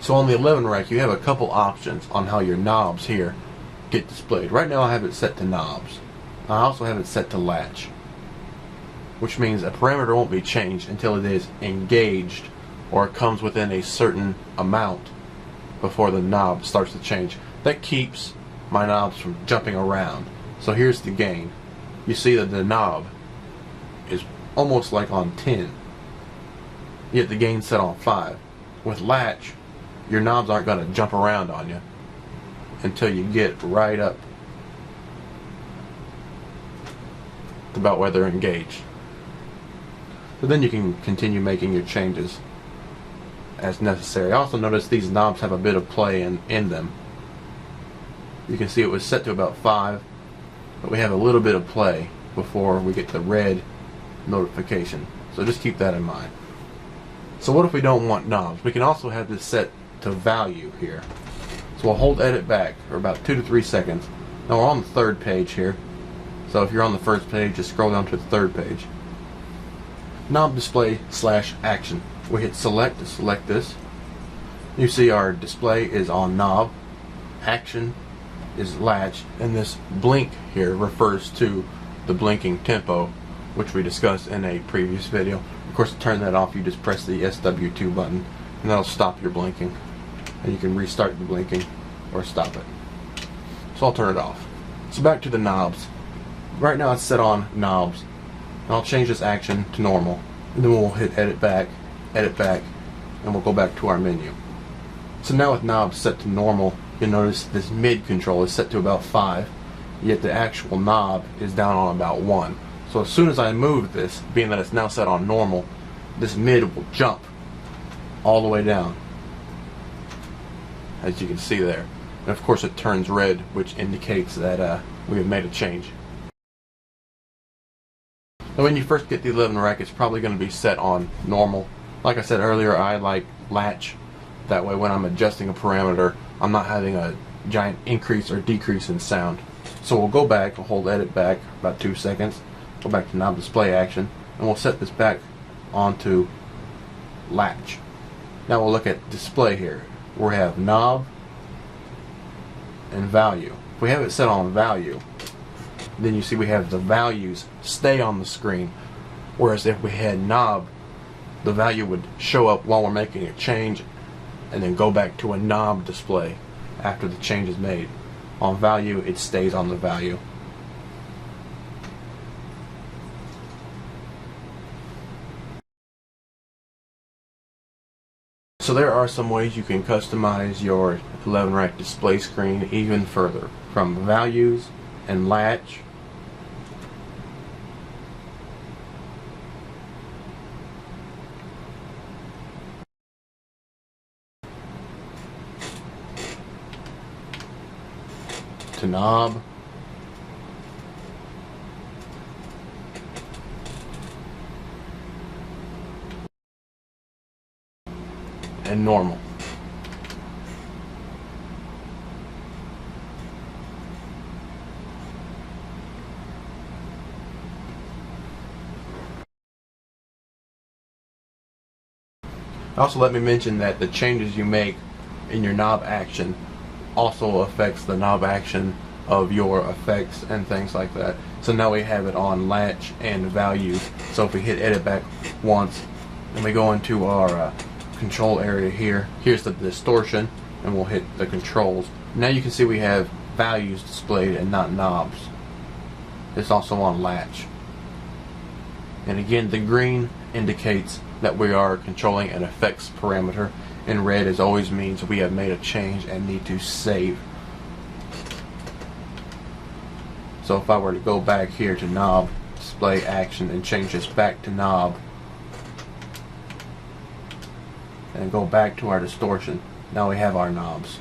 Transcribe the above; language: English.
So on the 11 rack, you have a couple options on how your knobs here get displayed. Right now I have it set to knobs. I also have it set to latch, which means a parameter won't be changed until it is engaged or it comes within a certain amount before the knob starts to change. That keeps my knobs from jumping around. So here's the gain. You see that the knob is almost like on 10, yet the gain's set on 5. With latch, your knobs aren't going to jump around on you until you get right up to about where they're engaged. So then you can continue making your changes as necessary. Also notice these knobs have a bit of play in them. You can see it was set to about 5, but we have a little bit of play before we get the red notification. So just keep that in mind. So what if we don't want knobs? We can also have this set to value here. So we'll hold edit back for about 2 to 3 seconds. Now we're on the 3rd page here. So if you're on the 1st page, just scroll down to the 3rd page. Knob display / action. We hit select to select this. You see our display is on knob, action is latch, and this blink here refers to the blinking tempo, which we discussed in a previous video. Of course, to turn that off, you just press the SW2 button, and that'll stop your blinking. And you can restart the blinking or stop it. So I'll turn it off. So back to the knobs. Right now it's set on knobs. And I'll change this action to normal. And then we'll hit edit back, and we'll go back to our menu. So now with knobs set to normal, you'll notice this mid control is set to about 5, yet the actual knob is down on about 1. So as soon as I move this, being that it's now set on normal, this mid will jump all the way down, as you can see there. And of course it turns red, which indicates that we have made a change. Now when you first get the 11 rack, it's probably going to be set on normal. Like I said earlier, I like latch. That way when I'm adjusting a parameter, I'm not having a giant increase or decrease in sound. So we'll go back, we'll hold edit back about 2 seconds, go back to knob display action, and we'll set this back onto latch. Now we'll look at display here. We have knob and value. If we have it set on value, then you see we have the values stay on the screen, whereas if we had knob, the value would show up while we're making a change and then go back to a knob display after the change is made. On value, it stays on the value. So there are some ways you can customize your 11 rack display screen even further, from values and latch, to knob, and normal. Also, let me mention that the changes you make in your knob action also affects the knob action of your effects and things like that. So now we have it on latch and value. So if we hit edit back once and we go into our control area here, here's the distortion, and we'll hit the controls. Now you can see we have values displayed and not knobs. It's also on latch. And again, the green indicates that we are controlling an effects parameter, and red is always means we have made a change and need to save. So if I were to go back here to knob, display action, and change this back to knob, and go back to our distortion, now we have our knobs.